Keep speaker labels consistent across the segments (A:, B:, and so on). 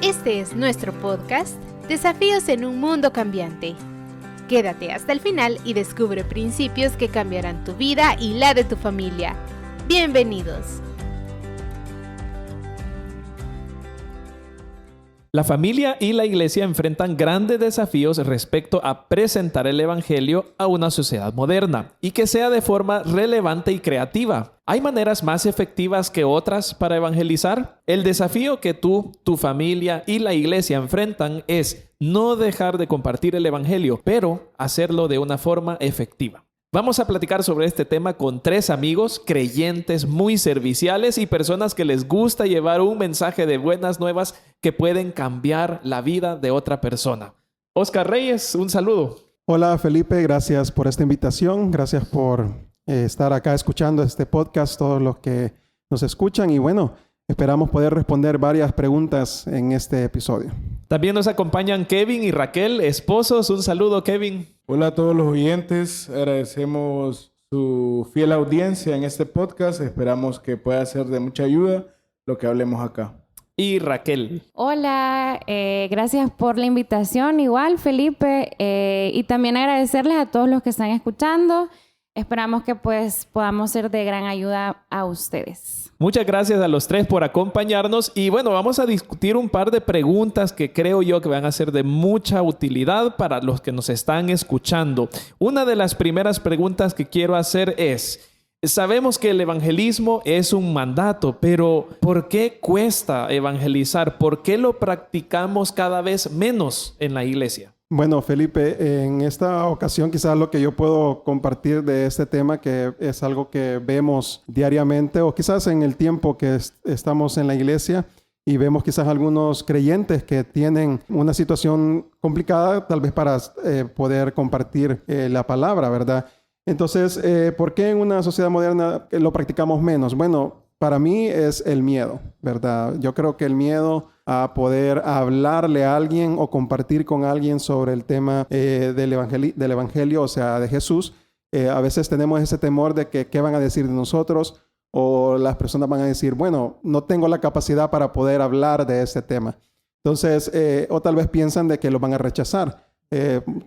A: Este es nuestro podcast, Desafíos en un Mundo Cambiante. Quédate hasta el final y descubre principios que cambiarán tu vida y la de tu familia. Bienvenidos.
B: La familia y la iglesia enfrentan grandes desafíos respecto a presentar el evangelio a una sociedad moderna y que sea de forma relevante y creativa. ¿Hay maneras más efectivas que otras para evangelizar? El desafío que tú, tu familia y la iglesia enfrentan es no dejar de compartir el evangelio, pero hacerlo de una forma efectiva. Vamos a platicar sobre este tema con 3 amigos creyentes muy serviciales y personas que les gusta llevar un mensaje de buenas nuevas que pueden cambiar la vida de otra persona. Oscar Reyes, un saludo.
C: Hola Felipe, gracias por esta invitación, gracias por estar acá escuchando este podcast, todos los que nos escuchan y bueno, esperamos poder responder varias preguntas en este episodio.
B: También nos acompañan Kevin y Raquel, esposos. Un saludo, Kevin.
D: Hola a todos los oyentes, agradecemos su fiel audiencia en este podcast, esperamos que pueda ser de mucha ayuda lo que hablemos acá.
B: Y Raquel.
E: Hola, gracias por la invitación, igual Felipe, y también agradecerles a todos los que están escuchando. Esperamos que podamos ser de gran ayuda a ustedes.
B: Muchas gracias a los 3 por acompañarnos y bueno, vamos a discutir un par de preguntas que creo yo que van a ser de mucha utilidad para los que nos están escuchando. Una de las primeras preguntas que quiero hacer es, sabemos que el evangelismo es un mandato, pero ¿por qué cuesta evangelizar? ¿Por qué lo practicamos cada vez menos en la iglesia?
C: Bueno, Felipe, en esta ocasión quizás lo que yo puedo compartir de este tema, que es algo que vemos diariamente o quizás en el tiempo que estamos en la iglesia y vemos quizás algunos creyentes que tienen una situación complicada tal vez para poder compartir la palabra, ¿verdad? Entonces, ¿por qué en una sociedad moderna lo practicamos menos? Bueno, para mí es el miedo, ¿verdad? Yo creo que el miedo a poder hablarle a alguien o compartir con alguien sobre el tema del evangelio, o sea, de Jesús. A veces tenemos ese temor de que qué van a decir de nosotros o las personas van a decir, bueno, no tengo la capacidad para poder hablar de este tema. Entonces, o tal vez piensan de que lo van a rechazar.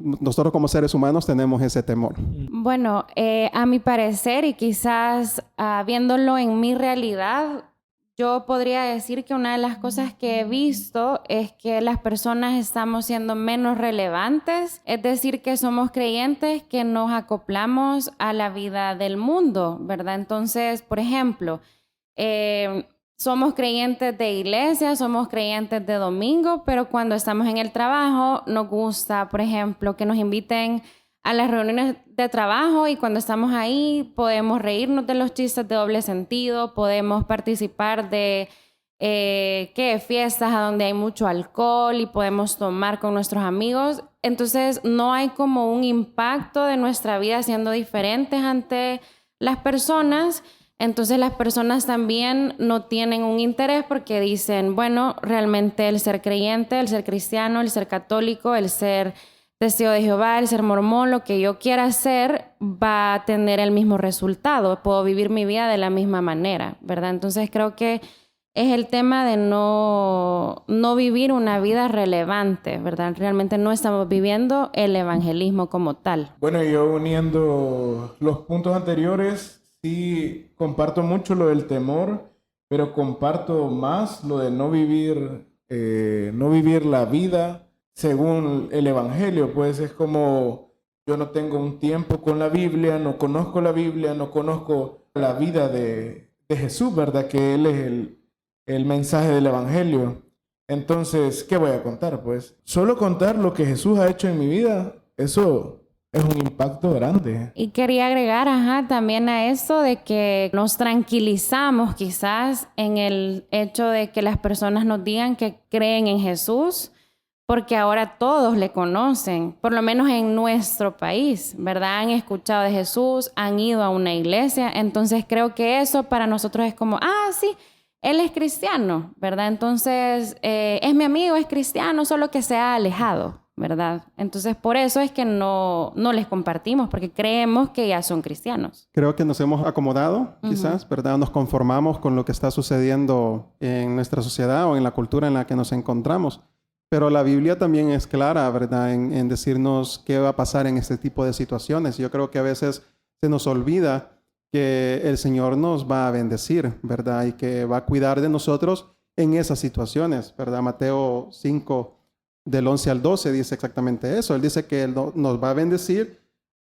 C: Nosotros como seres humanos tenemos ese temor.
E: Bueno, a mi parecer y quizás viéndolo en mi realidad, yo podría decir que una de las cosas que he visto es que las personas estamos siendo menos relevantes, es decir, que somos creyentes que nos acoplamos a la vida del mundo, ¿verdad? Entonces, por ejemplo, somos creyentes de iglesia, somos creyentes de domingo, pero cuando estamos en el trabajo nos gusta, por ejemplo, que nos inviten a las reuniones de trabajo y cuando estamos ahí podemos reírnos de los chistes de doble sentido, podemos participar de fiestas a donde hay mucho alcohol y podemos tomar con nuestros amigos. Entonces no hay como un impacto de nuestra vida siendo diferentes ante las personas. Entonces las personas también no tienen un interés porque dicen, bueno, realmente el ser creyente, el ser cristiano, el ser católico, el ser testigo de Jehová, el ser mormón, lo que yo quiera hacer va a tener el mismo resultado. Puedo vivir mi vida de la misma manera, ¿verdad? Entonces creo que es el tema de no vivir una vida relevante, ¿verdad? Realmente no estamos viviendo el evangelismo como tal.
D: Bueno, yo uniendo los puntos anteriores, sí comparto mucho lo del temor, pero comparto más lo de no vivir la vida según el evangelio. Pues es como yo no tengo un tiempo con la Biblia, no conozco la Biblia, no conozco la vida de Jesús, ¿verdad? Que Él es el mensaje del evangelio. Entonces, ¿qué voy a contar? Pues solo contar lo que Jesús ha hecho en mi vida, eso es un impacto grande.
E: Y quería agregar, también a eso de que nos tranquilizamos quizás en el hecho de que las personas nos digan que creen en Jesús, porque ahora todos le conocen, por lo menos en nuestro país, ¿verdad? Han escuchado de Jesús, han ido a una iglesia, entonces creo que eso para nosotros es como, sí, él es cristiano, ¿verdad? Entonces, es mi amigo, es cristiano, solo que se ha alejado, ¿verdad? Entonces, por eso es que no les compartimos, porque creemos que ya son cristianos.
C: Creo que nos hemos acomodado, quizás, ¿verdad? Nos conformamos con lo que está sucediendo en nuestra sociedad o en la cultura en la que nos encontramos. Pero la Biblia también es clara, ¿verdad? En decirnos qué va a pasar en este tipo de situaciones. Yo creo que a veces se nos olvida que el Señor nos va a bendecir, ¿verdad? Y que va a cuidar de nosotros en esas situaciones, ¿verdad? Mateo 5, del 11 al 12, dice exactamente eso. Él dice que Él nos va a bendecir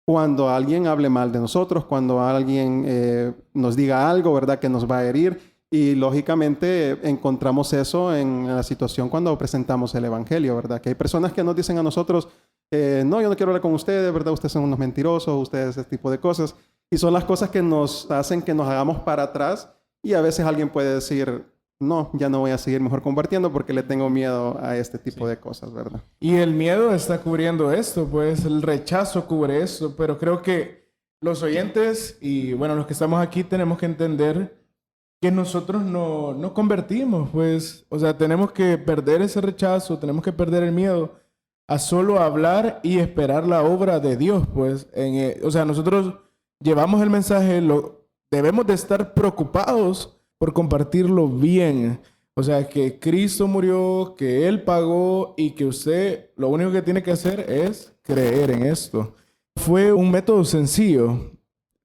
C: cuando alguien hable mal de nosotros, cuando alguien nos diga algo, ¿verdad? Que nos va a herir. Y lógicamente encontramos eso en la situación cuando presentamos el Evangelio, ¿verdad? Que hay personas que nos dicen a nosotros, no, yo no quiero hablar con ustedes, ¿verdad? Ustedes son unos mentirosos, ustedes ese tipo de cosas. Y son las cosas que nos hacen que nos hagamos para atrás. Y a veces alguien puede decir, no, ya no voy a seguir mejor compartiendo porque le tengo miedo a este tipo de cosas, ¿verdad?
D: Y el miedo está cubriendo esto, pues el rechazo cubre esto. Pero creo que los oyentes y bueno, los que estamos aquí tenemos que entender que nosotros no convertimos, pues, o sea, tenemos que perder ese rechazo, tenemos que perder el miedo a solo hablar y esperar la obra de Dios, pues, o sea, nosotros llevamos el mensaje, debemos de estar preocupados por compartirlo bien, o sea, que Cristo murió, que Él pagó y que usted lo único que tiene que hacer es creer en esto. Fue un método sencillo,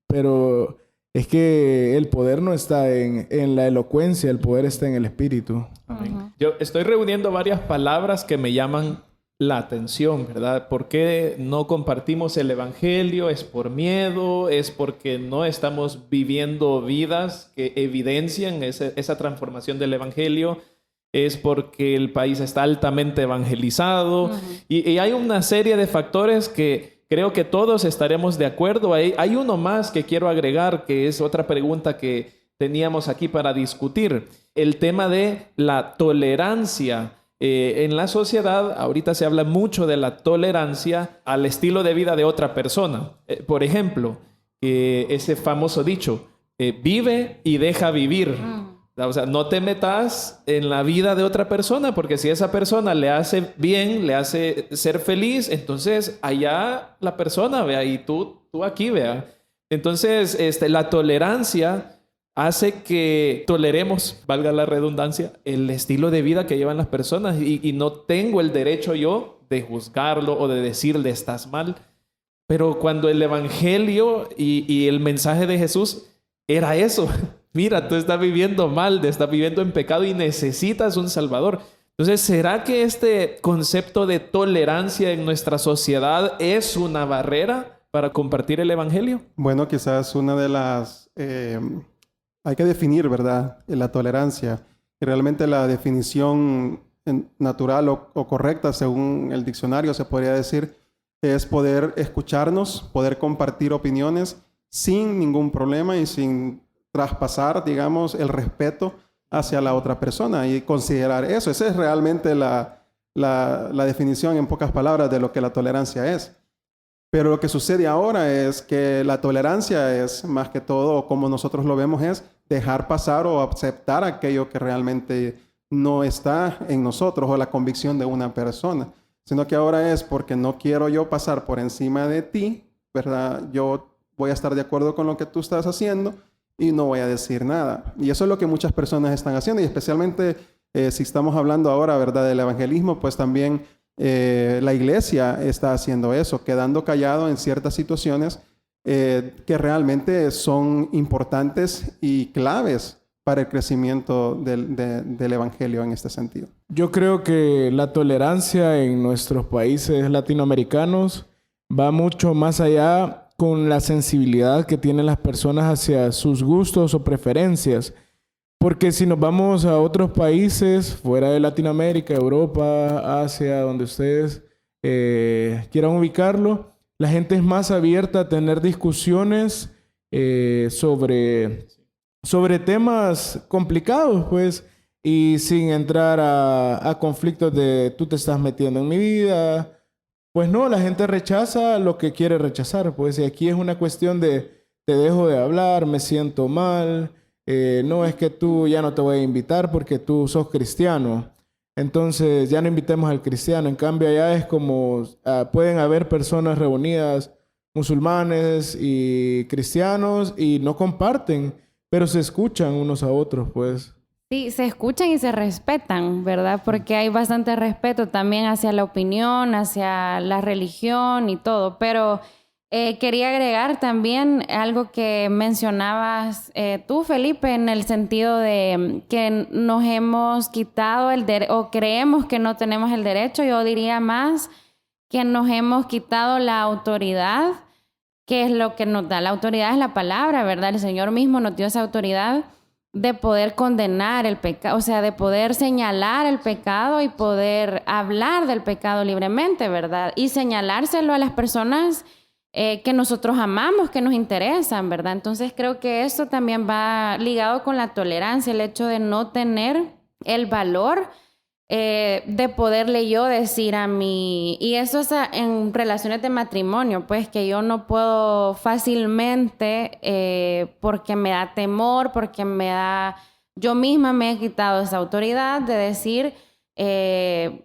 D: pero es que el poder no está en la elocuencia, el poder está en el Espíritu.
B: Amén. Yo estoy reuniendo varias palabras que me llaman la atención, ¿verdad? ¿Por qué no compartimos el Evangelio? ¿Es por miedo? ¿Es porque no estamos viviendo vidas que evidencian esa transformación del Evangelio? ¿Es porque el país está altamente evangelizado? Y hay una serie de factores que creo que todos estaremos de acuerdo. Hay uno más que quiero agregar, que es otra pregunta que teníamos aquí para discutir. El tema de la tolerancia. En la sociedad, ahorita se habla mucho de la tolerancia al estilo de vida de otra persona. Por ejemplo, ese famoso dicho, vive y deja vivir. O sea, no te metas en la vida de otra persona, porque si esa persona le hace bien, le hace ser feliz, entonces allá la persona, vea, y tú aquí, vea. Entonces, la tolerancia hace que toleremos, valga la redundancia, el estilo de vida que llevan las personas y no tengo el derecho yo de juzgarlo o de decirle estás mal. Pero cuando el Evangelio y el mensaje de Jesús era eso, mira, tú estás viviendo mal, estás viviendo en pecado y necesitas un Salvador. Entonces, ¿será que este concepto de tolerancia en nuestra sociedad es una barrera para compartir el Evangelio?
C: Bueno, quizás una de las... hay que definir, ¿verdad?, la tolerancia. Y realmente la definición natural o correcta, según el diccionario, se podría decir, es poder escucharnos, poder compartir opiniones sin ningún problema y sin traspasar, digamos, el respeto hacia la otra persona y considerar eso. Esa es realmente la definición en pocas palabras de lo que la tolerancia es. Pero lo que sucede ahora es que la tolerancia es, más que todo, como nosotros lo vemos, es dejar pasar o aceptar aquello que realmente no está en nosotros o la convicción de una persona. Sino que ahora es porque no quiero yo pasar por encima de ti, ¿verdad? Yo voy a estar de acuerdo con lo que tú estás haciendo y no voy a decir nada. Y eso es lo que muchas personas están haciendo. Y especialmente si estamos hablando ahora, ¿verdad?, del evangelismo, pues también la iglesia está haciendo eso, quedando callado en ciertas situaciones que realmente son importantes y claves para el crecimiento del evangelio en este sentido.
D: Yo creo que la tolerancia en nuestros países latinoamericanos va mucho más allá con la sensibilidad que tienen las personas hacia sus gustos o preferencias. Porque si nos vamos a otros países fuera de Latinoamérica, Europa, Asia, donde ustedes quieran ubicarlo, la gente es más abierta a tener discusiones sobre temas complicados, pues, y sin entrar a conflictos de tú te estás metiendo en mi vida. Pues no, la gente rechaza lo que quiere rechazar, pues, y aquí es una cuestión de te dejo de hablar, me siento mal. No es que tú ya no te voy a invitar porque tú sos cristiano. Entonces ya no invitemos al cristiano. En cambio allá es como pueden haber personas reunidas, musulmanes y cristianos, y no comparten, pero se escuchan unos a otros, pues.
E: Sí, se escuchan y se respetan, ¿verdad? Porque hay bastante respeto también hacia la opinión, hacia la religión y todo. Pero quería agregar también algo que mencionabas tú, Felipe, en el sentido de que nos hemos quitado o creemos que no tenemos el derecho. Yo diría más que nos hemos quitado la autoridad, que es lo que nos da. La autoridad es la palabra, ¿verdad? El Señor mismo nos dio esa autoridad de poder condenar el pecado, o sea, de poder señalar el pecado y poder hablar del pecado libremente, ¿verdad? Y señalárselo a las personas que nosotros amamos, que nos interesan, ¿verdad? Entonces creo que eso también va ligado con la tolerancia, el hecho de no tener el valor de poderle yo decir a mí, y eso es en relaciones de matrimonio, pues que yo no puedo fácilmente, porque me da temor, porque yo misma me he quitado esa autoridad de decir,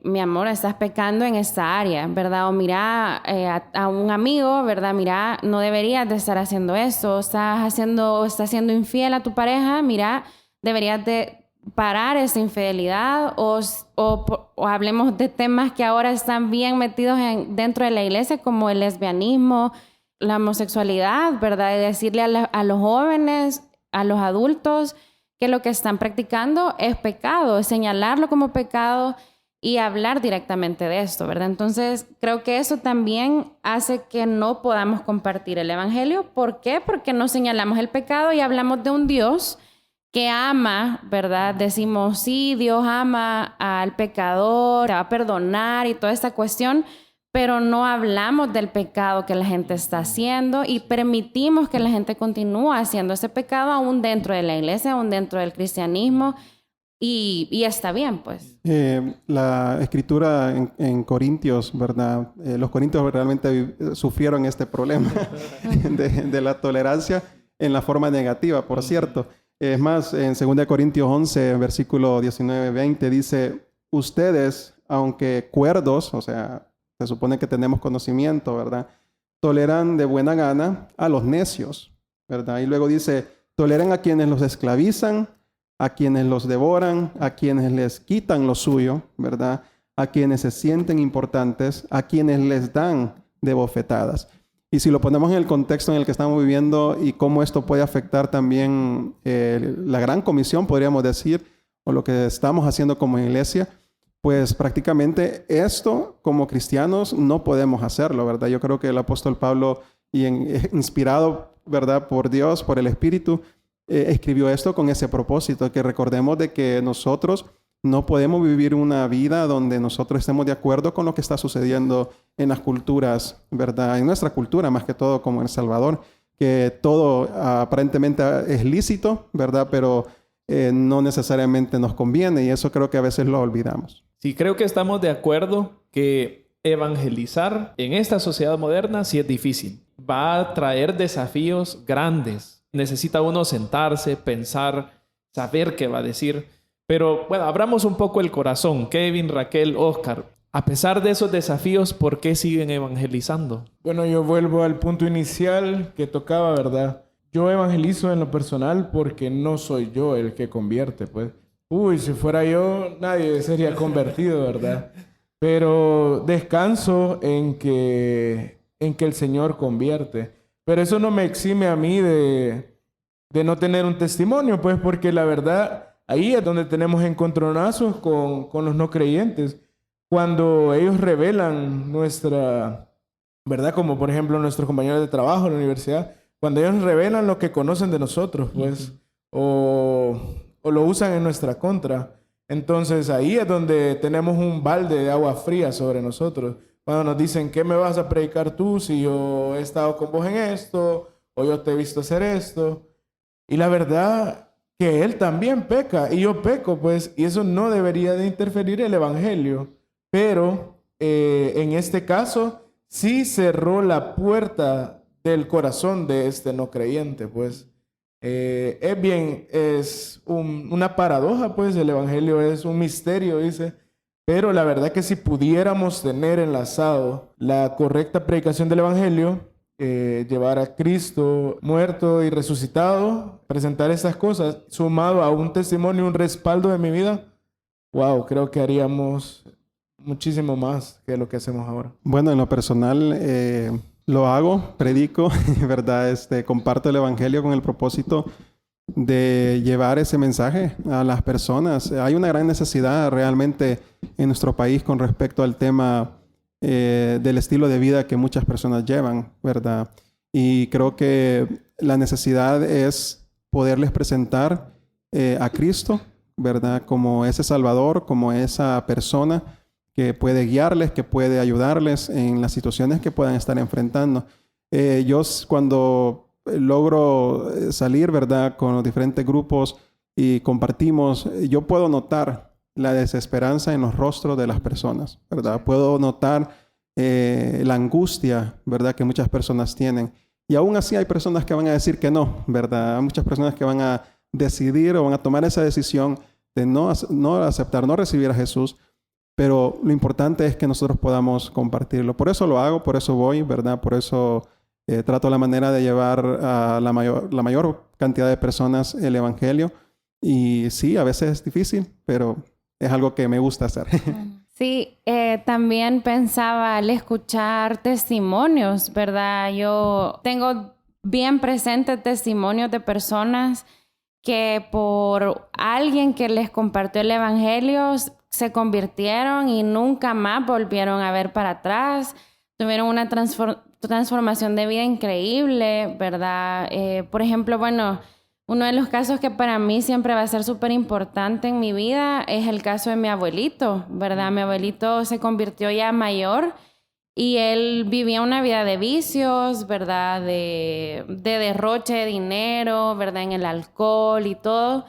E: mi amor, estás pecando en esta área, ¿verdad? O mira, a un amigo, ¿verdad? Mira, no deberías de estar haciendo eso, estás siendo infiel a tu pareja, mira, deberías de parar esa infidelidad, o hablemos de temas que ahora están bien metidos dentro de la iglesia, como el lesbianismo, la homosexualidad, ¿verdad? Y decirle a los jóvenes, a los adultos, que lo que están practicando es pecado, es señalarlo como pecado y hablar directamente de esto, ¿verdad? Entonces, creo que eso también hace que no podamos compartir el evangelio. ¿Por qué? Porque no señalamos el pecado y hablamos de un Dios que ama, ¿verdad? Decimos, sí, Dios ama al pecador, te va a perdonar y toda esta cuestión, pero no hablamos del pecado que la gente está haciendo y permitimos que la gente continúe haciendo ese pecado aún dentro de la iglesia, aún dentro del cristianismo, y está bien, pues.
C: La escritura en Corintios, ¿verdad? Los corintios realmente sufrieron este problema de la tolerancia en la forma negativa, por cierto. Es más, en 2 Corintios 11, versículo 19-20, dice, ustedes, aunque cuerdos, o sea, se supone que tenemos conocimiento, ¿verdad? Toleran de buena gana a los necios, ¿verdad? Y luego dice, toleran a quienes los esclavizan, a quienes los devoran, a quienes les quitan lo suyo, ¿verdad? A quienes se sienten importantes, a quienes les dan de bofetadas. Y si lo ponemos en el contexto en el que estamos viviendo y cómo esto puede afectar también la gran comisión, podríamos decir, o lo que estamos haciendo como iglesia, pues prácticamente esto como cristianos no podemos hacerlo, ¿verdad? Yo creo que el apóstol Pablo, inspirado, ¿verdad?, por Dios, por el Espíritu, escribió esto con ese propósito, que recordemos de que nosotros no podemos vivir una vida donde nosotros estemos de acuerdo con lo que está sucediendo en las culturas, ¿verdad? En nuestra cultura, más que todo, como en El Salvador, que todo aparentemente es lícito, ¿verdad? Pero no necesariamente nos conviene, y eso creo que a veces lo olvidamos.
B: Sí, creo que estamos de acuerdo que evangelizar en esta sociedad moderna sí es difícil. Va a traer desafíos grandes. Necesita uno sentarse, pensar, saber qué va a decir. Pero bueno, abramos un poco el corazón. Kevin, Raquel, Oscar, a pesar de esos desafíos, ¿por qué siguen evangelizando?
D: Bueno, yo vuelvo al punto inicial que tocaba, ¿verdad? Yo evangelizo en lo personal porque no soy yo el que convierte, pues. Si fuera yo, nadie sería convertido, ¿verdad? Pero descanso en que el Señor convierte. Pero eso no me exime a mí de no tener un testimonio, pues, porque la verdad, ahí es donde tenemos encontronazos con los no creyentes. Cuando ellos revelan nuestra, ¿verdad? Como por ejemplo nuestros compañeros de trabajo en la universidad, cuando ellos revelan lo que conocen de nosotros, pues, o lo usan en nuestra contra. Entonces ahí es donde tenemos un balde de agua fría sobre nosotros. Cuando nos dicen, ¿qué me vas a predicar tú si yo he estado con vos en esto? O yo te he visto hacer esto. Y la verdad que él también peca y yo peco, pues, y eso no debería de interferir el evangelio. Pero en este caso sí cerró la puerta del corazón de este no creyente, pues. Es una paradoja, pues, el evangelio es un misterio, dice. Pero la verdad que si pudiéramos tener enlazado la correcta predicación del Evangelio, llevar a Cristo muerto y resucitado, presentar estas cosas, sumado a un testimonio, un respaldo de mi vida, wow, creo que haríamos muchísimo más que lo que hacemos ahora.
C: Bueno, en lo personal lo hago, predico, ¿verdad? Comparto el Evangelio con el propósito de llevar ese mensaje a las personas. Hay una gran necesidad realmente en nuestro país con respecto al tema del estilo de vida que muchas personas llevan, ¿verdad? Y creo que la necesidad es poderles presentar a Cristo, ¿verdad? Como ese Salvador, como esa persona que puede guiarles, que puede ayudarles en las situaciones que puedan estar enfrentando. Yo cuando logro salir, ¿verdad? Con los diferentes grupos y compartimos, yo puedo notar la desesperanza en los rostros de las personas, ¿verdad? Puedo notar la angustia, ¿verdad? Que muchas personas tienen. Y aún así hay personas que van a decir que no, ¿verdad? Hay muchas personas que van a decidir o van a tomar esa decisión de no aceptar, no recibir a Jesús. Pero lo importante es que nosotros podamos compartirlo. Por eso lo hago, por eso voy, ¿verdad? Por eso trato la manera de llevar a la mayor cantidad de personas el Evangelio. Y sí, a veces es difícil, pero es algo que me gusta hacer.
E: Sí, también pensaba al escuchar testimonios, ¿verdad? Yo tengo bien presente testimonios de personas que por alguien que les compartió el Evangelio se convirtieron y nunca más volvieron a ver para atrás. Tuvieron una transformación de vida increíble, ¿verdad? Por ejemplo, bueno, uno de los casos que para mí siempre va a ser súper importante en mi vida es el caso de mi abuelito, ¿verdad? Mi abuelito se convirtió ya mayor y él vivía una vida de vicios, ¿verdad? De derroche de dinero, ¿verdad? En el alcohol y todo.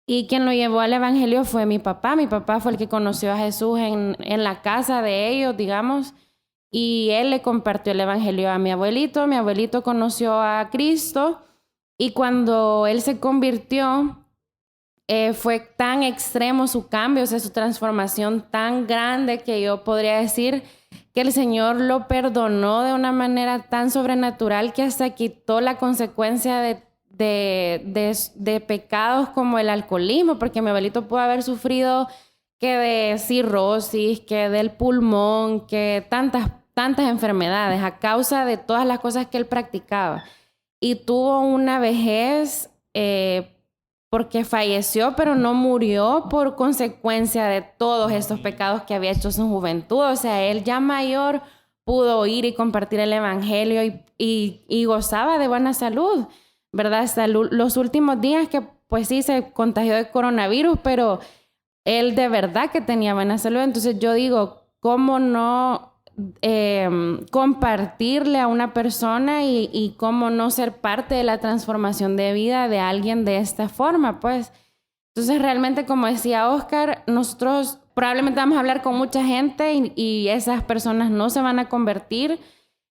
E: Y quien lo llevó al Evangelio fue mi papá. Mi papá fue el que conoció a Jesús en la casa de ellos, digamos. Y él le compartió el Evangelio a mi abuelito. Mi abuelito conoció a Cristo. Y cuando él se convirtió, fue tan extremo su cambio, o sea, su transformación tan grande que yo podría decir que el Señor lo perdonó de una manera tan sobrenatural que hasta quitó la consecuencia de pecados como el alcoholismo, porque mi abuelito pudo haber sufrido que de cirrosis, que del pulmón, que tantas enfermedades a causa de todas las cosas que él practicaba. Y tuvo una vejez porque falleció, pero no murió por consecuencia de todos estos pecados que había hecho en su juventud. O sea, él ya mayor pudo ir y compartir el Evangelio y gozaba de buena salud, ¿verdad? Hasta los últimos días que pues sí se contagió de coronavirus, pero él de verdad que tenía buena salud. Entonces yo digo, ¿cómo no compartirle a una persona y cómo no ser parte de la transformación de vida de alguien de esta forma? Pues entonces realmente, como decía Oscar, nosotros probablemente vamos a hablar con mucha gente y esas personas no se van a convertir.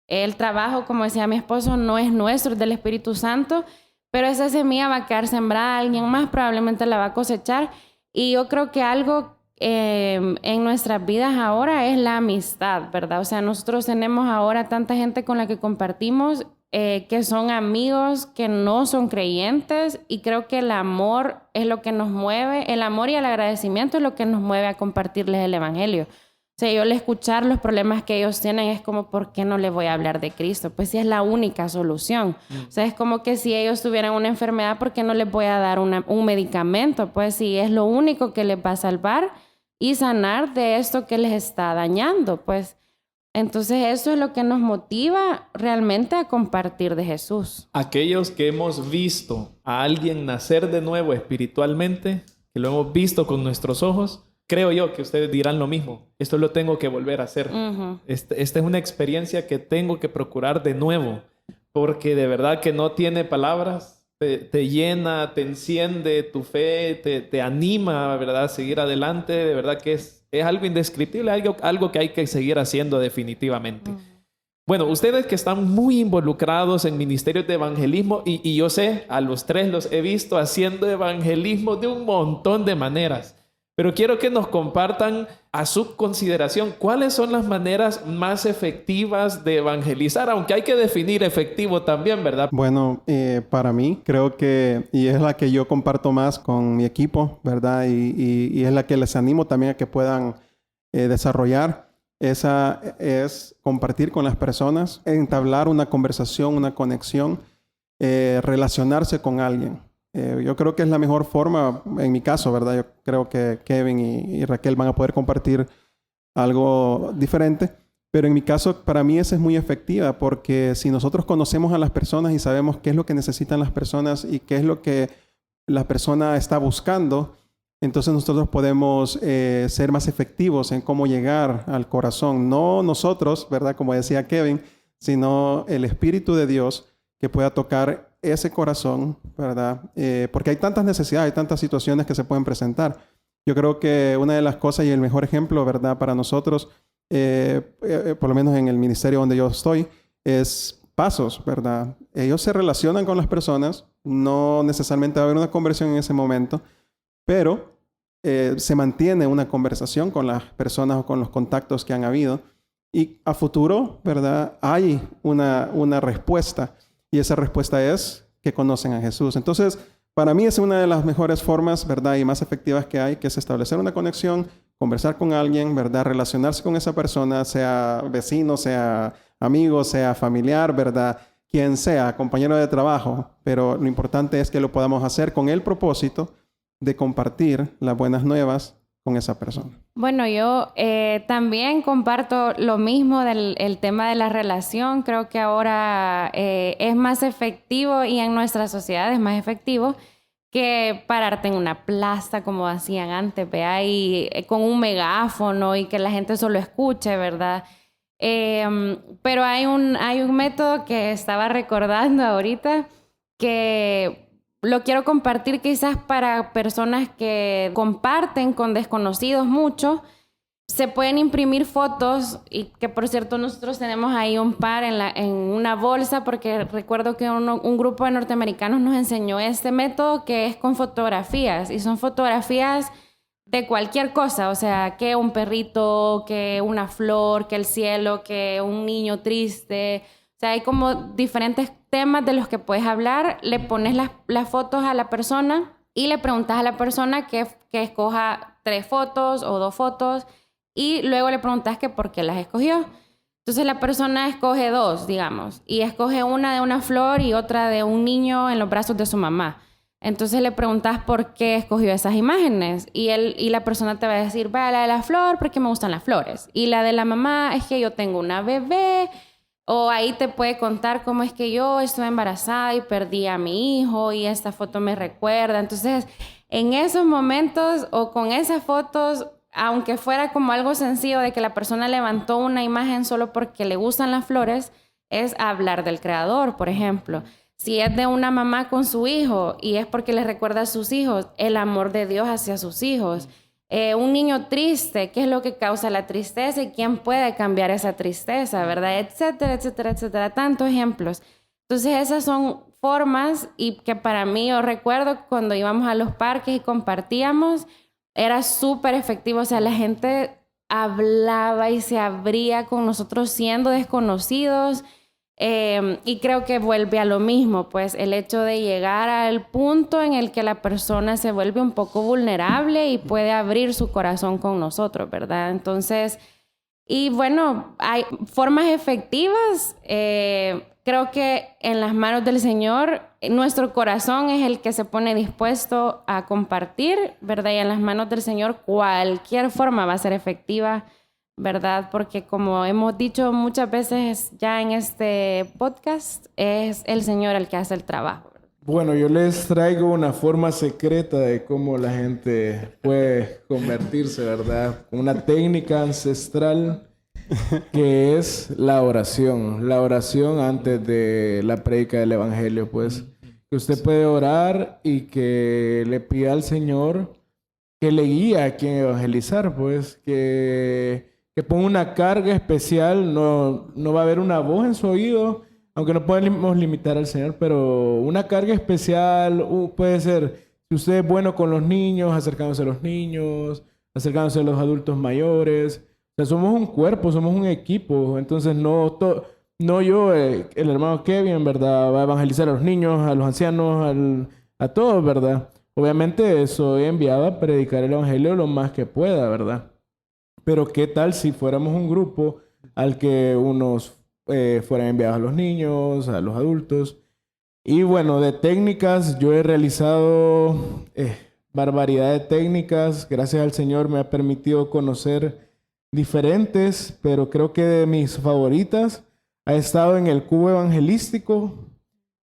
E: El trabajo, como decía mi esposo, no es nuestro, es del Espíritu Santo, pero esa semilla va a quedar sembrada, alguien más probablemente la va a cosechar. Y yo creo que algo en nuestras vidas ahora es la amistad, ¿verdad? O sea, nosotros tenemos ahora tanta gente con la que compartimos que son amigos, que no son creyentes, y creo que el amor es lo que nos mueve, el amor y el agradecimiento es lo que nos mueve a compartirles el Evangelio. O sea, yo al escuchar los problemas que ellos tienen es como, ¿por qué no les voy a hablar de Cristo? Pues sí, es la única solución. O sea, es como que si ellos tuvieran una enfermedad, ¿por qué no les voy a dar un medicamento? Pues sí, es lo único que les va a salvar y sanar de esto que les está dañando. Pues entonces eso es lo que nos motiva realmente a compartir de Jesús.
B: Aquellos que hemos visto a alguien nacer de nuevo espiritualmente, que lo hemos visto con nuestros ojos, creo yo que ustedes dirán lo mismo. Esto lo tengo que volver a hacer. Esta es una experiencia que tengo que procurar de nuevo, porque de verdad que no tiene palabras. Te llena, te enciende tu fe, te anima, ¿verdad?, a seguir adelante. De verdad que es algo indescriptible, algo que hay que seguir haciendo definitivamente. Bueno, ustedes que están muy involucrados en ministerios de evangelismo, y yo sé, a los tres los he visto haciendo evangelismo de un montón de maneras. Pero quiero que nos compartan a su consideración cuáles son las maneras más efectivas de evangelizar, aunque hay que definir efectivo también, ¿verdad?
C: Bueno, para mí creo que, y es la que yo comparto más con mi equipo, ¿verdad? Y es la que les animo también a que puedan desarrollar. Esa es compartir con las personas, entablar una conversación, una conexión, relacionarse con alguien. Yo creo que es la mejor forma, en mi caso, ¿verdad? Yo creo que Kevin y Raquel van a poder compartir algo diferente, pero en mi caso, para mí esa es muy efectiva, porque si nosotros conocemos a las personas y sabemos qué es lo que necesitan las personas y qué es lo que la persona está buscando, entonces nosotros podemos ser más efectivos en cómo llegar al corazón. No nosotros, ¿verdad? Como decía Kevin, sino el Espíritu de Dios que pueda tocar ese corazón, ¿verdad? Porque hay tantas necesidades, hay tantas situaciones que se pueden presentar. Yo creo que una de las cosas y el mejor ejemplo, ¿verdad? Para nosotros, por lo menos en el ministerio donde yo estoy, es Pasos, ¿verdad? Ellos se relacionan con las personas, no necesariamente va a haber una conversión en ese momento, pero se mantiene una conversación con las personas o con los contactos que han habido. Y a futuro, ¿verdad? Hay una respuesta. Y esa respuesta es que conocen a Jesús. Entonces, para mí es una de las mejores formas, ¿verdad? Y más efectivas que hay, que es establecer una conexión, conversar con alguien, ¿verdad? Relacionarse con esa persona, sea vecino, sea amigo, sea familiar, ¿verdad? Quien sea, compañero de trabajo. Pero lo importante es que lo podamos hacer con el propósito de compartir las buenas nuevas con esa persona.
E: Bueno, yo también comparto lo mismo del tema de la relación. Creo que ahora es más efectivo y en nuestra sociedad es más efectivo que pararte en una plaza como hacían antes, ¿verdad? Y con un megáfono y que la gente solo escuche, ¿verdad? Pero hay un método que estaba recordando ahorita que lo quiero compartir quizás para personas que comparten con desconocidos mucho. Se pueden imprimir fotos y que, por cierto, nosotros tenemos ahí un par en una bolsa porque recuerdo que un grupo de norteamericanos nos enseñó este método que es con fotografías y son fotografías de cualquier cosa, o sea, que un perrito, que una flor, que el cielo, que un niño triste. O sea, hay como diferentes temas de los que puedes hablar. Le pones las fotos a la persona y le preguntas a la persona que escoja 3 fotos o 2 fotos y luego le preguntas que por qué las escogió. Entonces la persona escoge 2, digamos, y escoge una de una flor y otra de un niño en los brazos de su mamá. Entonces le preguntas por qué escogió esas imágenes y la persona te va a decir, va, la de la flor porque me gustan las flores y la de la mamá es que yo tengo una bebé. O ahí te puede contar cómo es que yo estuve embarazada y perdí a mi hijo y esta foto me recuerda. Entonces, en esos momentos o con esas fotos, aunque fuera como algo sencillo de que la persona levantó una imagen solo porque le gustan las flores, es hablar del Creador, por ejemplo. Si es de una mamá con su hijo y es porque le recuerda a sus hijos, el amor de Dios hacia sus hijos. Un niño triste, ¿qué es lo que causa la tristeza y quién puede cambiar esa tristeza, verdad? Etcétera, etcétera, etcétera. Tantos ejemplos. Entonces esas son formas y que para mí, yo recuerdo cuando íbamos a los parques y compartíamos, era súper efectivo. O sea, la gente hablaba y se abría con nosotros siendo desconocidos. Y creo que vuelve a lo mismo, pues el hecho de llegar al punto en el que la persona se vuelve un poco vulnerable y puede abrir su corazón con nosotros, ¿verdad? Entonces, y bueno, hay formas efectivas. Creo que en las manos del Señor, nuestro corazón es el que se pone dispuesto a compartir, ¿verdad? Y en las manos del Señor cualquier forma va a ser efectiva, ¿verdad? Porque como hemos dicho muchas veces ya en este podcast, es el Señor el que hace el trabajo.
D: Bueno, yo les traigo una forma secreta de cómo la gente puede convertirse, ¿verdad? Una técnica ancestral que es la oración. La oración antes de la prédica del Evangelio, pues. Que usted puede orar y que le pida al Señor que le guíe a quien evangelizar, pues. Que ponga una carga especial, no va a haber una voz en su oído, aunque no podemos limitar al Señor, pero una carga especial puede ser, Si usted es bueno con los niños, acercándose a los niños, acercándose a los adultos mayores. O sea, somos un cuerpo, somos un equipo. Entonces, no yo, el hermano Kevin, ¿verdad? Va a evangelizar a los niños, a los ancianos, a todos, ¿verdad? Obviamente soy enviado a predicar el evangelio lo más que pueda, ¿verdad? Pero ¿qué tal si fuéramos un grupo al que unos fueran enviados a los niños, a los adultos? Y bueno, de técnicas, yo he realizado barbaridad de técnicas. Gracias al Señor me ha permitido conocer diferentes, pero creo que de mis favoritas ha estado en el cubo evangelístico,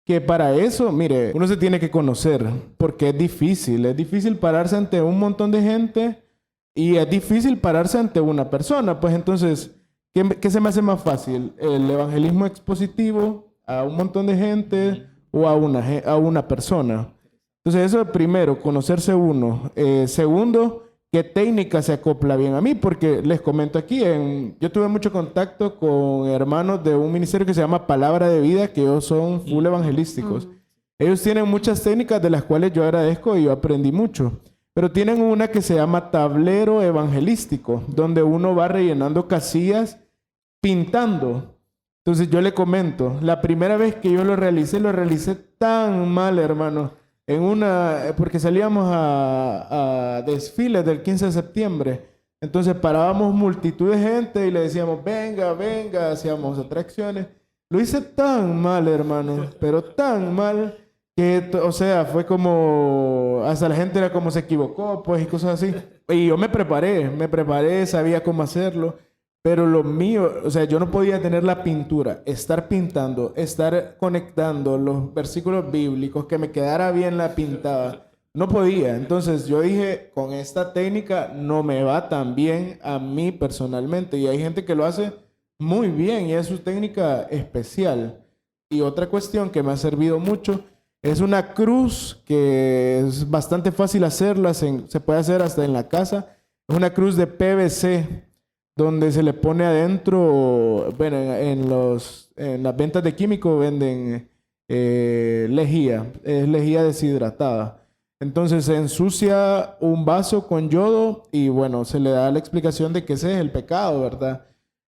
D: que para eso, mire, uno se tiene que conocer, porque es difícil pararse ante un montón de gente y es difícil pararse ante una persona. Pues entonces, ¿qué se me hace más fácil? ¿El evangelismo expositivo a un montón de gente o a una persona? Entonces eso es primero, conocerse uno. Segundo, ¿qué técnica se acopla bien a mí? Porque les comento aquí, yo tuve mucho contacto con hermanos de un ministerio que se llama Palabra de Vida, que ellos son full evangelísticos. Ellos tienen muchas técnicas de las cuales yo agradezco y yo aprendí mucho. Pero tienen una que se llama tablero evangelístico, donde uno va rellenando casillas pintando. Entonces yo le comento, la primera vez que yo lo realicé tan mal, hermano. Porque salíamos a desfiles del 15 de septiembre. Entonces parábamos multitud de gente y le decíamos, venga, venga, hacíamos atracciones. Lo hice tan mal, hermano, pero tan mal que, o sea, fue como, hasta la gente era como se equivocó, pues, y cosas así. Y yo me preparé, sabía cómo hacerlo. Pero lo mío, o sea, yo no podía tener la pintura, estar pintando, estar conectando los versículos bíblicos, que me quedara bien la pintada. No podía. Entonces yo dije, con esta técnica no me va tan bien a mí personalmente. Y hay gente que lo hace muy bien y es su técnica especial. Y otra cuestión que me ha servido mucho es una cruz que es bastante fácil hacerla, se puede hacer hasta en la casa. Es una cruz de PVC. Donde se le pone adentro, bueno, en las ventas de químicos venden lejía, es lejía deshidratada. Entonces se ensucia un vaso con yodo y bueno, se le da la explicación de que ese es el pecado, ¿verdad?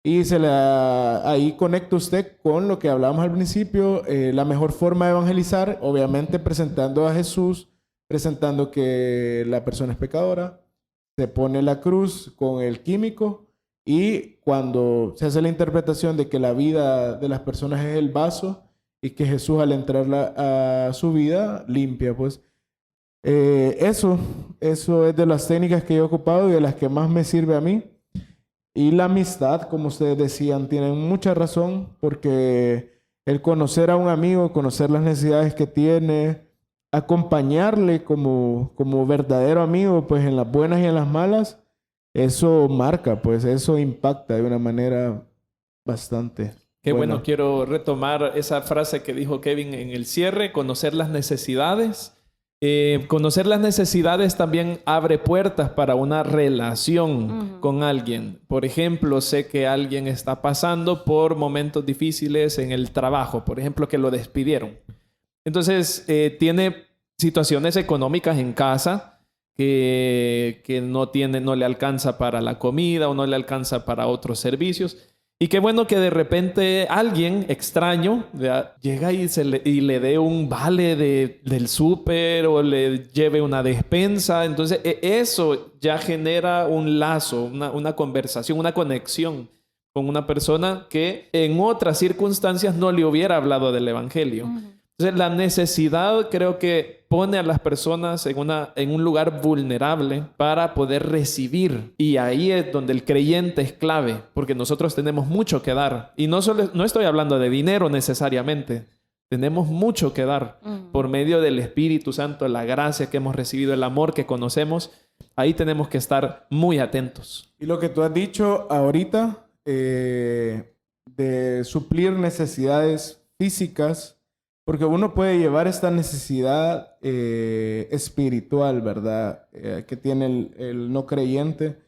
D: Y ahí conecta usted con lo que hablábamos al principio, la mejor forma de evangelizar, obviamente presentando a Jesús, presentando que la persona es pecadora, se pone la cruz con el químico. Y cuando se hace la interpretación de que la vida de las personas es el vaso y que Jesús al entrar a su vida limpia, pues eso es de las técnicas que yo he ocupado y de las que más me sirve a mí. Y la amistad, como ustedes decían, tienen mucha razón, porque el conocer a un amigo, conocer las necesidades que tiene, acompañarle como verdadero amigo, pues en las buenas y en las malas, eso marca, pues eso impacta de una manera bastante.
B: Qué bueno, quiero retomar esa frase que dijo Kevin en el cierre, conocer las necesidades. Conocer las necesidades también abre puertas para una relación con alguien. Por ejemplo, sé que alguien está pasando por momentos difíciles en el trabajo, por ejemplo, que lo despidieron. Entonces, tiene situaciones económicas en casa que no le alcanza para la comida o no le alcanza para otros servicios. Y qué bueno que de repente alguien extraño llega y le dé un vale del súper o le lleve una despensa. Entonces eso ya genera un lazo, una conversación, una conexión con una persona que en otras circunstancias no le hubiera hablado del evangelio. Entonces la necesidad creo que pone a las personas en un lugar vulnerable para poder recibir. Y ahí es donde el creyente es clave, porque nosotros tenemos mucho que dar. Y no estoy hablando de dinero necesariamente. Tenemos mucho que dar por medio del Espíritu Santo, la gracia que hemos recibido, el amor que conocemos. Ahí tenemos que estar muy atentos.
D: Y lo que tú has dicho ahorita, de suplir necesidades físicas, porque uno puede llevar esta necesidad espiritual, ¿verdad? Que tiene el no creyente,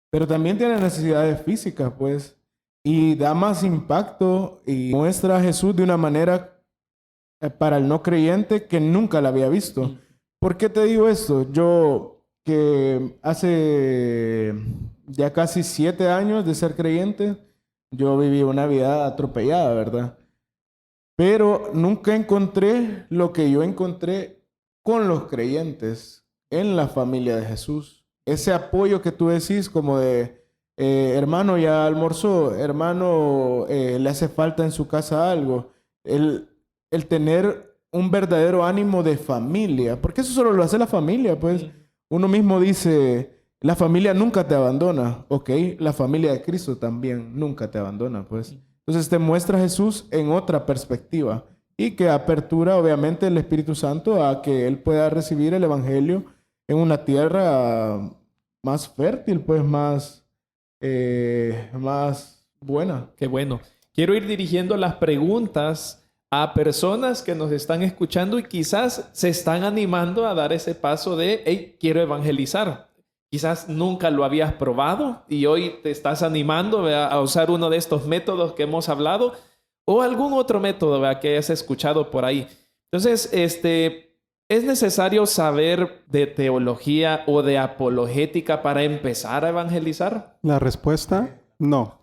D: pero también tiene necesidades físicas, pues, y da más impacto y muestra a Jesús de una manera para el no creyente que nunca la había visto. ¿Por qué te digo esto? Yo que hace ya casi 7 años de ser creyente, yo viví una vida atropellada, ¿verdad? Pero nunca encontré lo que yo encontré con los creyentes en la familia de Jesús. Ese apoyo que tú decís como de, hermano, ya almorzó, hermano, le hace falta en su casa algo. El tener un verdadero ánimo de familia, porque eso solo lo hace la familia, pues. Uno mismo dice, la familia nunca te abandona, ok, la familia de Cristo también nunca te abandona, pues. Entonces te muestra a Jesús en otra perspectiva y que apertura obviamente el Espíritu Santo a que Él pueda recibir el Evangelio en una tierra más fértil, pues más buena.
B: Qué bueno. Quiero ir dirigiendo las preguntas a personas que nos están escuchando y quizás se están animando a dar ese paso de, hey, quiero evangelizar. Quizás nunca lo habías probado y hoy te estás animando, ¿verdad?, a usar uno de estos métodos que hemos hablado o algún otro método, ¿verdad?, que hayas escuchado por ahí. Entonces, ¿es necesario saber de teología o de apologética para empezar a evangelizar?
C: La respuesta, no.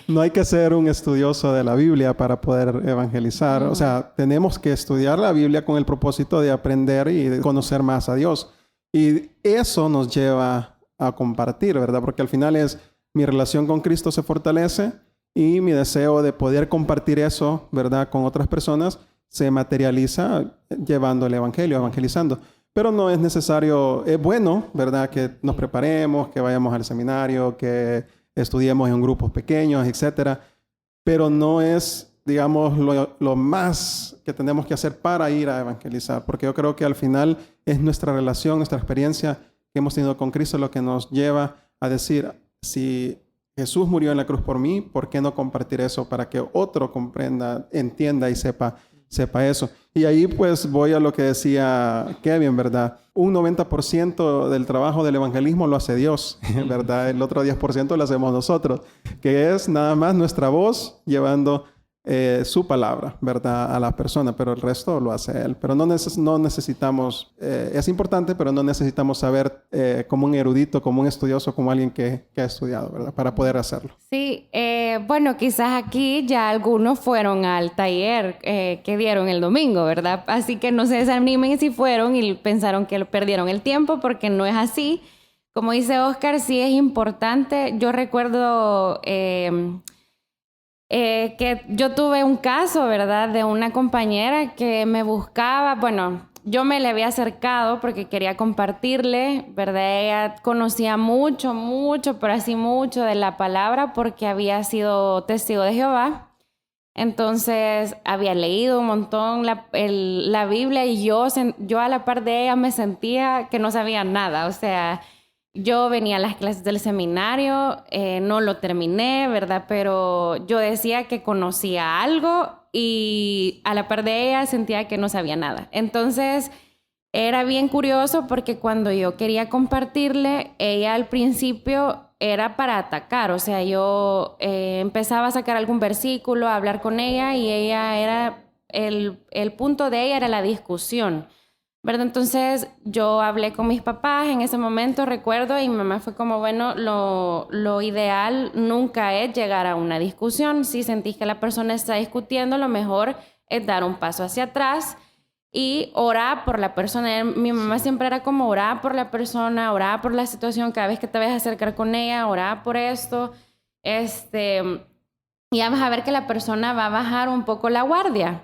C: No hay que ser un estudioso de la Biblia para poder evangelizar. O sea, tenemos que estudiar la Biblia con el propósito de aprender y de conocer más a Dios. Y eso nos lleva a compartir, ¿verdad? Porque al final es mi relación con Cristo se fortalece y mi deseo de poder compartir eso, ¿verdad?, con otras personas se materializa llevando el Evangelio, evangelizando. Pero no es necesario, es bueno, ¿verdad?, que nos preparemos, que vayamos al seminario, que estudiemos en grupos pequeños, etcétera. Pero no es, digamos, lo más que tenemos que hacer para ir a evangelizar. Porque yo creo que al final es nuestra relación, nuestra experiencia que hemos tenido con Cristo lo que nos lleva a decir, si Jesús murió en la cruz por mí, ¿por qué no compartir eso para que otro comprenda, entienda y sepa eso? Y ahí pues voy a lo que decía Kevin, ¿verdad? Un 90% del trabajo del evangelismo lo hace Dios, ¿verdad? El otro 10% lo hacemos nosotros, que es nada más nuestra voz llevando su palabra, ¿verdad?, a la persona, pero el resto lo hace Él. Pero no necesitamos, es importante, pero no necesitamos saber como un erudito, como un estudioso, como alguien que ha estudiado, ¿verdad?, para poder hacerlo.
E: Sí, bueno, quizás aquí ya algunos fueron al taller que dieron el domingo, ¿verdad? Así que no se desanimen si fueron y pensaron que perdieron el tiempo, porque no es así. Como dice Oscar, sí es importante. Yo recuerdo que yo tuve un caso, ¿verdad?, de una compañera que me buscaba. Bueno, yo me le había acercado porque quería compartirle, ¿verdad? Ella conocía mucho, pero así mucho de la palabra porque había sido testigo de Jehová. Entonces, había leído un montón la Biblia y yo a la par de ella me sentía que no sabía nada. O sea, yo venía a las clases del seminario, no lo terminé, ¿verdad? Pero yo decía que conocía algo y a la par de ella sentía que no sabía nada. Entonces, era bien curioso porque cuando yo quería compartirle, ella al principio era para atacar. O sea, yo empezaba a sacar algún versículo, a hablar con ella y ella era, el punto de ella era la discusión, ¿verdad? Entonces yo hablé con mis papás en ese momento, recuerdo, y mi mamá fue como, bueno, lo ideal nunca es llegar a una discusión. Si sentís que la persona está discutiendo, lo mejor es dar un paso hacia atrás y orar por la persona. Mi mamá siempre era como orar por la persona, orar por la situación, cada vez que te vayas a acercar con ella, orar por esto, y vas a ver que la persona va a bajar un poco la guardia.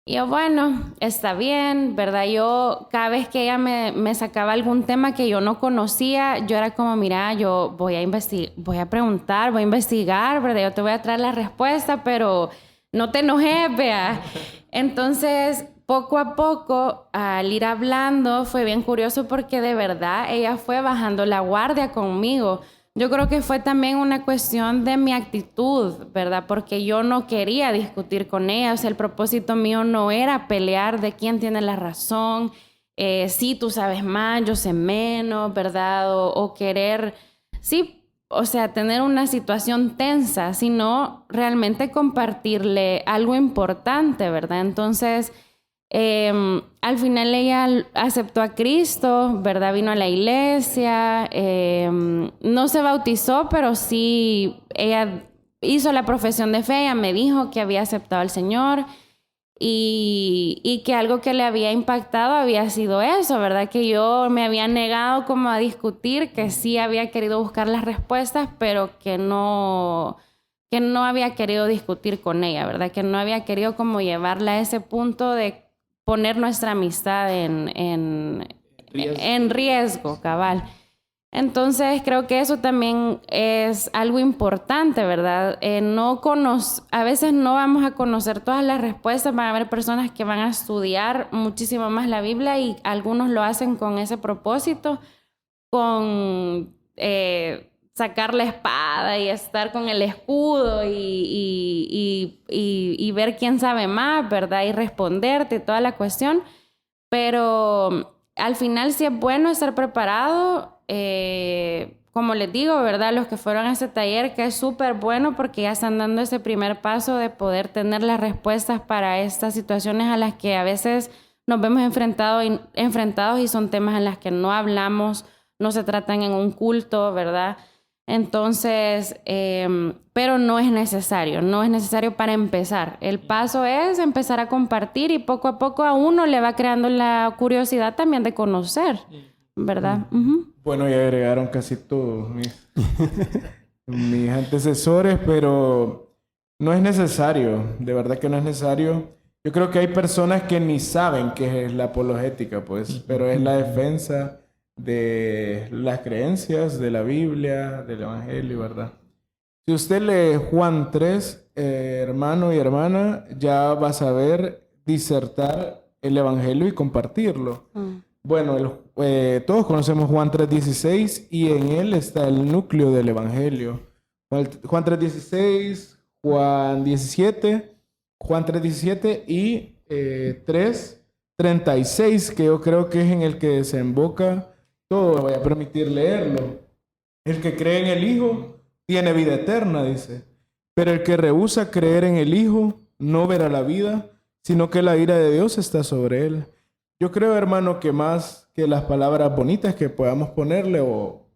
E: Y yo, bueno, está bien, ¿verdad? Yo, cada vez que ella me sacaba algún tema que yo no conocía, yo era como, mira, yo voy a preguntar, voy a investigar, ¿verdad? Yo te voy a traer la respuesta, pero no te enojes, vea. Entonces, poco a poco, al ir hablando, fue bien curioso porque de verdad ella fue bajando la guardia conmigo. Yo creo que fue también una cuestión de mi actitud, ¿verdad? Porque yo no quería discutir con ella. O sea, el propósito mío no era pelear de quién tiene la razón. Sí, tú sabes más, yo sé menos, ¿verdad? O querer, sí, o sea, tener una situación tensa, sino realmente compartirle algo importante, ¿verdad? Entonces, Al final ella aceptó a Cristo, ¿verdad? Vino a la iglesia, no se bautizó, pero sí, ella hizo la profesión de fe, ella me dijo que había aceptado al Señor y que algo que le había impactado había sido eso, ¿verdad? Que yo me había negado como a discutir, que sí había querido buscar las respuestas, pero que no había querido discutir con ella, ¿verdad? Que no había querido como llevarla a ese punto de poner nuestra amistad en riesgo, cabal. Entonces, creo que eso también es algo importante, ¿verdad? A veces no vamos a conocer todas las respuestas, van a haber personas que van a estudiar muchísimo más la Biblia y algunos lo hacen con ese propósito, con sacar la espada y estar con el escudo y ver quién sabe más, ¿verdad? Y responderte toda la cuestión. Pero al final sí es bueno estar preparado. Como les digo, ¿verdad? Los que fueron a ese taller, que es súper bueno porque ya están dando ese primer paso de poder tener las respuestas para estas situaciones a las que a veces nos vemos enfrentados y son temas en las que no hablamos, no se tratan en un culto, ¿verdad? Entonces, pero no es necesario para empezar. El paso es empezar a compartir y poco a poco a uno le va creando la curiosidad también de conocer, ¿verdad? Uh-huh.
D: Bueno, ya agregaron casi todos mis antecesores, pero no es necesario, de verdad que no es necesario. Yo creo que hay personas que ni saben qué es la apologética, pues, pero es la defensa de las creencias, de la Biblia, del Evangelio, ¿verdad? Si usted lee Juan 3, hermano y hermana, ya va a saber disertar el Evangelio y compartirlo. Bueno, todos conocemos Juan 3:16 y en él está el núcleo del Evangelio. Juan 3:16, Juan 17, Juan 3:17 y 3:36, que yo creo que es en el que desemboca todo. Voy a permitir leerlo. El que cree en el Hijo tiene vida eterna, dice. Pero el que rehúsa creer en el Hijo no verá la vida, sino que la ira de Dios está sobre él. Yo creo, hermano, que más que las palabras bonitas que podamos ponerle o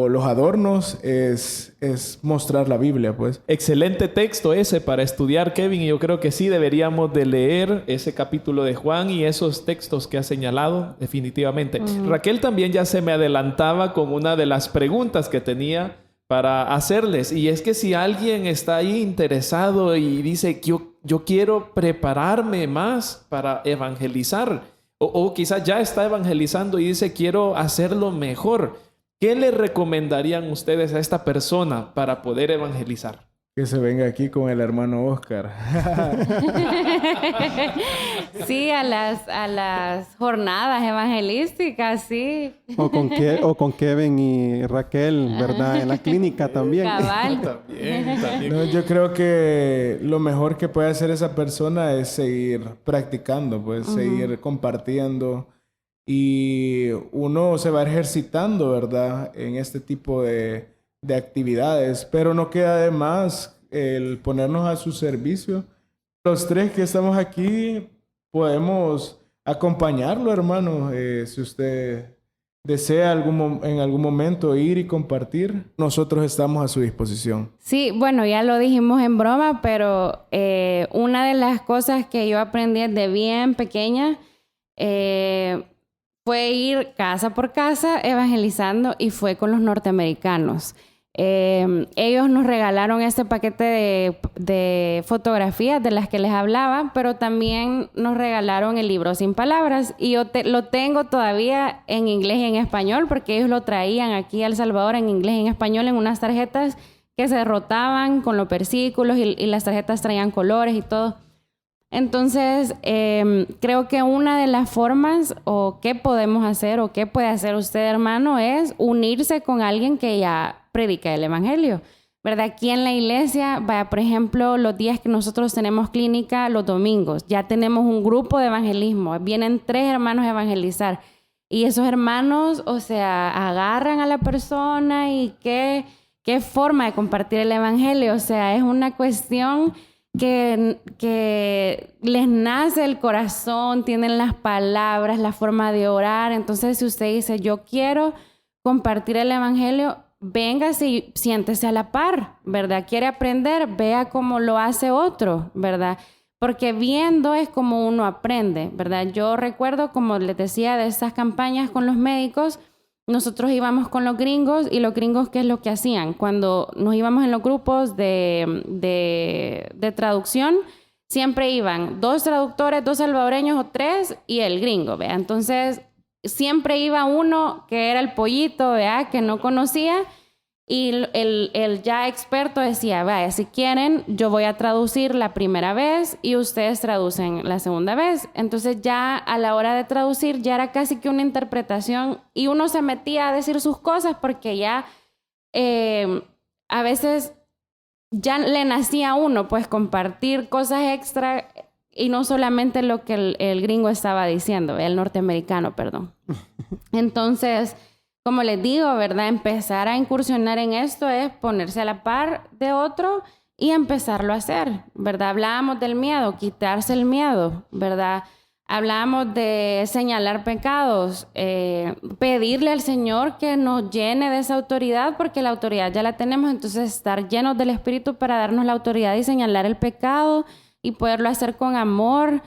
D: los adornos es mostrar la Biblia, pues.
B: Excelente texto ese para estudiar, Kevin, y yo creo que sí deberíamos de leer ese capítulo de Juan y esos textos que ha señalado, definitivamente. Raquel también ya se me adelantaba con una de las preguntas que tenía para hacerles, y es que si alguien está ahí interesado y dice que yo quiero prepararme más para evangelizar, o quizás ya está evangelizando y dice quiero hacerlo mejor, ¿qué le recomendarían ustedes a esta persona para poder evangelizar?
D: Que se venga aquí con el hermano Oscar.
E: Sí, a las jornadas evangelísticas, sí.
C: O con Kevin y Raquel, ¿verdad? En la clínica también.
E: Cabal.
B: También.
D: No, yo creo que lo mejor que puede hacer esa persona es seguir practicando, pues, seguir compartiendo. Y uno se va ejercitando, ¿verdad? En este tipo de actividades, pero no queda de más el ponernos a su servicio. Los tres que estamos aquí podemos acompañarlo, hermano. Si usted desea en algún momento ir y compartir, nosotros estamos a su disposición.
E: Sí, bueno, ya lo dijimos en broma, pero una de las cosas que yo aprendí desde bien pequeña fue ir casa por casa evangelizando y fue con los norteamericanos. Ellos nos regalaron este paquete de fotografías de las que les hablaba, pero también nos regalaron el libro Sin Palabras y yo lo tengo todavía en inglés y en español porque ellos lo traían aquí a El Salvador en inglés y en español en unas tarjetas que se rotaban con los versículos y las tarjetas traían colores y todo. Entonces, creo que una de las formas o qué podemos hacer o qué puede hacer usted, hermano, es unirse con alguien que ya predica el evangelio, ¿verdad? Aquí en la iglesia, vaya, por ejemplo, los días que nosotros tenemos clínica, los domingos, ya tenemos un grupo de evangelismo, vienen 3 hermanos a evangelizar y esos hermanos, o sea, agarran a la persona y qué forma de compartir el evangelio, o sea, es una cuestión que les nace el corazón, tienen las palabras, la forma de orar. Entonces, si usted dice, yo quiero compartir el evangelio, véngase y siéntese a la par, ¿verdad? Quiere aprender, vea cómo lo hace otro, ¿verdad? Porque viendo es como uno aprende, ¿verdad? Yo recuerdo, como les decía, de esas campañas con los médicos, nosotros íbamos con los gringos y los gringos, ¿qué es lo que hacían? Cuando nos íbamos en los grupos de traducción, siempre iban 2 traductores, 2 salvadoreños o 3 y el gringo, ¿vea? Entonces, siempre iba uno que era el pollito, ¿vea? Que no conocía, y el ya experto decía, vaya, si quieren, yo voy a traducir la primera vez y ustedes traducen la segunda vez. Entonces ya a la hora de traducir ya era casi que una interpretación y uno se metía a decir sus cosas porque ya a veces ya le nacía a uno pues compartir cosas extra y no solamente lo que el gringo estaba diciendo, el norteamericano, perdón. Entonces, como les digo, ¿verdad? Empezar a incursionar en esto es ponerse a la par de otro y empezarlo a hacer, ¿verdad? Hablábamos del miedo, quitarse el miedo, ¿verdad? Hablábamos de señalar pecados, pedirle al Señor que nos llene de esa autoridad, porque la autoridad ya la tenemos, entonces estar llenos del Espíritu para darnos la autoridad y señalar el pecado y poderlo hacer con amor,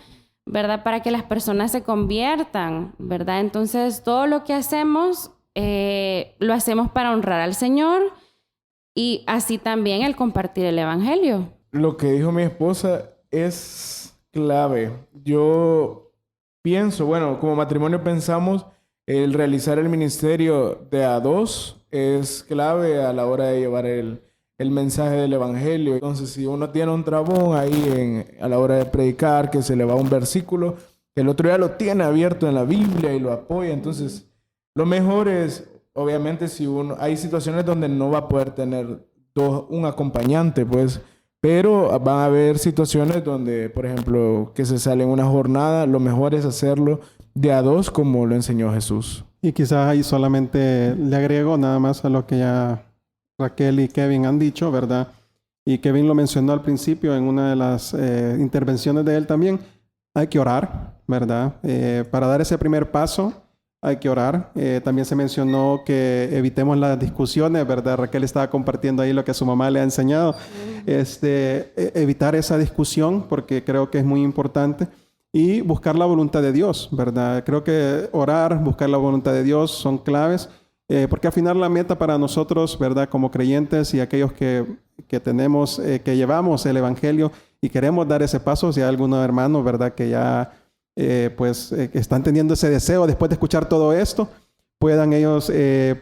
E: ¿verdad? Para que las personas se conviertan, ¿verdad? Entonces, todo lo que hacemos lo hacemos para honrar al Señor y así también el compartir el evangelio.
D: Lo que dijo mi esposa es clave. Yo pienso, bueno, como matrimonio pensamos, el realizar el ministerio de a 2 es clave a la hora de llevar el mensaje del evangelio. Entonces, si uno tiene un trabón ahí a la hora de predicar, que se le va un versículo, el otro ya lo tiene abierto en la Biblia y lo apoya, entonces lo mejor es, obviamente, si uno, hay situaciones donde no va a poder tener un acompañante, pues, pero van a haber situaciones donde, por ejemplo, que se sale en una jornada, lo mejor es hacerlo de a 2 como lo enseñó Jesús.
C: Y quizás ahí solamente le agrego nada más a lo que ya Raquel y Kevin han dicho, ¿verdad? Y Kevin lo mencionó al principio en una de las intervenciones de él también. Hay que orar, ¿verdad? Para dar ese primer paso hay que orar. También se mencionó que evitemos las discusiones, ¿verdad? Raquel estaba compartiendo ahí lo que su mamá le ha enseñado. Evitar esa discusión porque creo que es muy importante. Y buscar la voluntad de Dios, ¿verdad? Creo que orar, buscar la voluntad de Dios son claves. Porque al final la meta para nosotros, ¿verdad? Como creyentes y aquellos que tenemos, que llevamos el Evangelio y queremos dar ese paso, si hay algunos hermanos, ¿verdad? Que ya están teniendo ese deseo después de escuchar todo esto, puedan ellos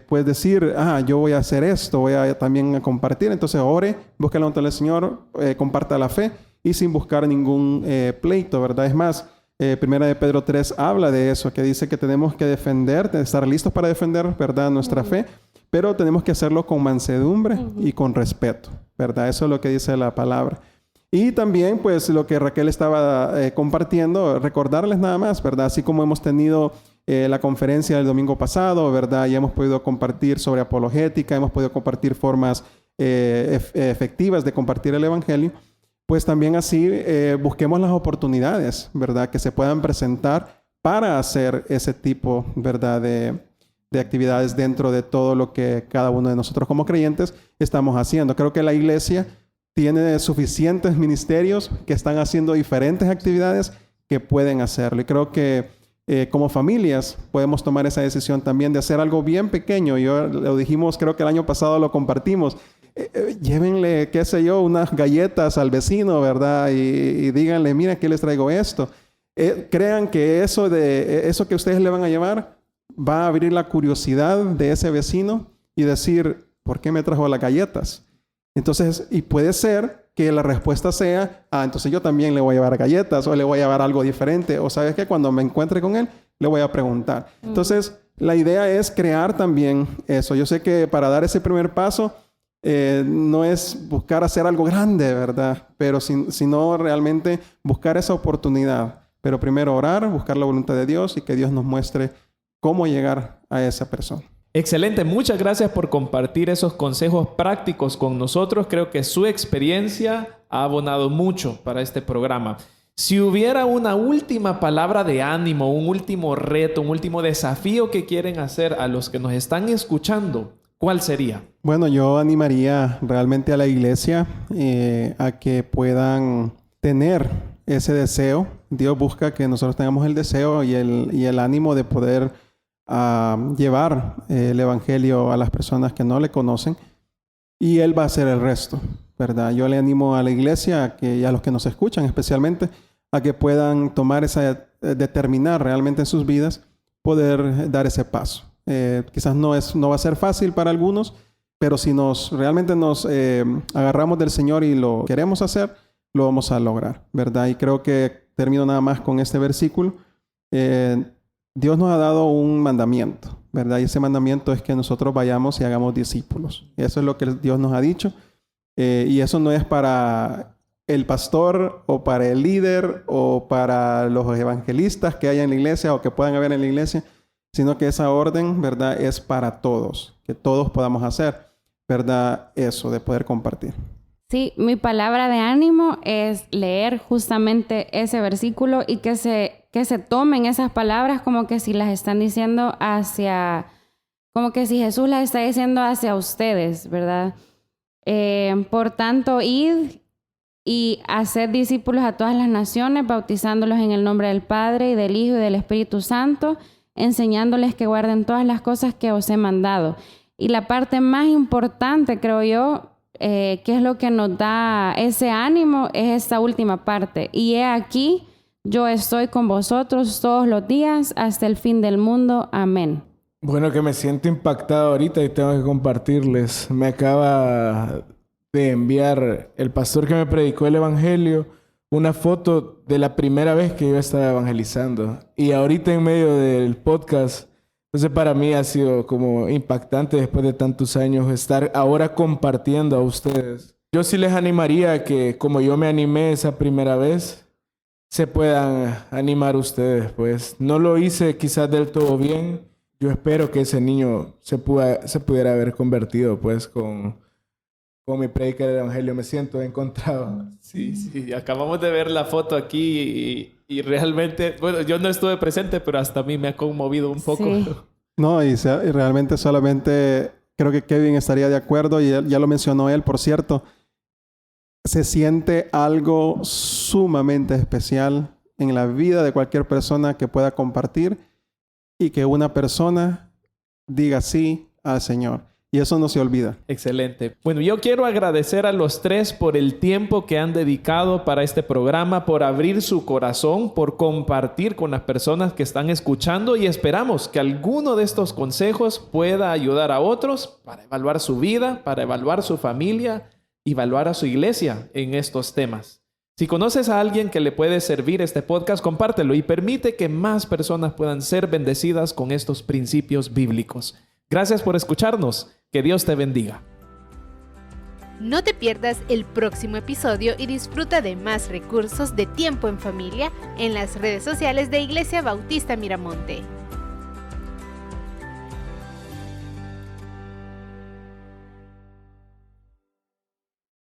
C: pues decir, yo voy a hacer esto, voy a también a compartir. Entonces ore, busque la voluntad del Señor, comparta la fe y sin buscar ningún pleito, ¿verdad? Es más, Primera de Pedro 3 habla de eso, que dice que tenemos que defender, estar listos para defender, ¿verdad? Nuestra fe, pero tenemos que hacerlo con mansedumbre y con respeto, ¿verdad? Eso es lo que dice la palabra. Y también, pues, lo que Raquel estaba compartiendo, recordarles nada más, ¿verdad? Así como hemos tenido la conferencia del domingo pasado, ¿verdad? Y hemos podido compartir sobre apologética, hemos podido compartir formas efectivas de compartir el evangelio, pues también así busquemos las oportunidades, ¿verdad? Que se puedan presentar para hacer ese tipo, ¿verdad? De actividades dentro de todo lo que cada uno de nosotros como creyentes estamos haciendo. Creo que la iglesia tiene suficientes ministerios que están haciendo diferentes actividades que pueden hacerlo. Y creo que como familias podemos tomar esa decisión también de hacer algo bien pequeño. Yo lo dijimos, creo que el año pasado lo compartimos. Llévenle, qué sé yo, unas galletas al vecino, ¿verdad? Y díganle, mira, aquí les traigo esto. Crean que eso que ustedes le van a llevar va a abrir la curiosidad de ese vecino y decir, ¿por qué me trajo las galletas? Entonces, y puede ser que la respuesta sea, entonces yo también le voy a llevar galletas o le voy a llevar algo diferente. O sabes que cuando me encuentre con él, le voy a preguntar. Entonces, la idea es crear también eso. Yo sé que para dar ese primer paso, no es buscar hacer algo grande, ¿verdad? Pero sino realmente buscar esa oportunidad. Pero primero orar, buscar la voluntad de Dios y que Dios nos muestre cómo llegar a esa persona.
B: Excelente, muchas gracias por compartir esos consejos prácticos con nosotros. Creo que su experiencia ha abonado mucho para este programa. Si hubiera una última palabra de ánimo, un último reto, un último desafío que quieren hacer a los que nos están escuchando, ¿cuál sería?
C: Bueno, yo animaría realmente a la iglesia a que puedan tener ese deseo. Dios busca que nosotros tengamos el deseo y el ánimo de poder llevar el evangelio a las personas que no le conocen, y Él va a hacer el resto, ¿verdad? Yo le animo a la iglesia y a los que nos escuchan especialmente a que puedan tomar determinar realmente en sus vidas, poder dar ese paso. Quizás no va a ser fácil para algunos, pero si realmente nos agarramos del Señor y lo queremos hacer, lo vamos a lograr, ¿verdad? Y creo que termino nada más con este versículo. Dios nos ha dado un mandamiento, ¿verdad? Y ese mandamiento es que nosotros vayamos y hagamos discípulos. Eso es lo que Dios nos ha dicho. Y eso no es para el pastor o para el líder o para los evangelistas que haya en la iglesia o que puedan haber en la iglesia, sino que esa orden, ¿verdad?, es para todos, que todos podamos hacer, ¿verdad?, eso de poder compartir.
E: Sí, mi palabra de ánimo es leer justamente ese versículo y que se tomen esas palabras como que si las están diciendo como que si Jesús las está diciendo hacia ustedes, ¿verdad? Por tanto, id y hacer discípulos a todas las naciones, bautizándolos en el nombre del Padre y del Hijo y del Espíritu Santo, enseñándoles que guarden todas las cosas que os he mandado. Y la parte más importante, creo yo, que es lo que nos da ese ánimo, es esta última parte. Y he aquí, yo estoy con vosotros todos los días hasta el fin del mundo. Amén.
D: Bueno, que me siento impactado ahorita y tengo que compartirles. Me acaba de enviar el pastor que me predicó el evangelio una foto de la primera vez que yo estaba evangelizando. Y ahorita en medio del podcast, entonces para mí ha sido como impactante después de tantos años estar ahora compartiendo a ustedes. Yo sí les animaría a que, como yo me animé esa primera vez, se puedan animar ustedes. Pues no lo hice quizás del todo bien. Yo espero que ese niño se pudiera haber convertido pues con mi prédica del evangelio. Me siento encontrado.
B: Sí, acabamos de ver la foto aquí y realmente, bueno, yo no estuve presente, pero hasta a mí me ha conmovido un poco.
E: Sí.
C: No, y realmente solamente creo que Kevin estaría de acuerdo, y ya lo mencionó él, por cierto. Se siente algo sumamente especial en la vida de cualquier persona que pueda compartir y que una persona diga sí al Señor. Y eso no se olvida.
B: Excelente. Bueno, yo quiero agradecer a los tres por el tiempo que han dedicado para este programa, por abrir su corazón, por compartir con las personas que están escuchando, y esperamos que alguno de estos consejos pueda ayudar a otros para evaluar su vida, para evaluar su familia y evaluar a su iglesia en estos temas. Si conoces a alguien que le puede servir este podcast, compártelo y permite que más personas puedan ser bendecidas con estos principios bíblicos. Gracias por escucharnos. Que Dios te bendiga.
A: No te pierdas el próximo episodio y disfruta de más recursos de tiempo en familia en las redes sociales de Iglesia Bautista Miramonte.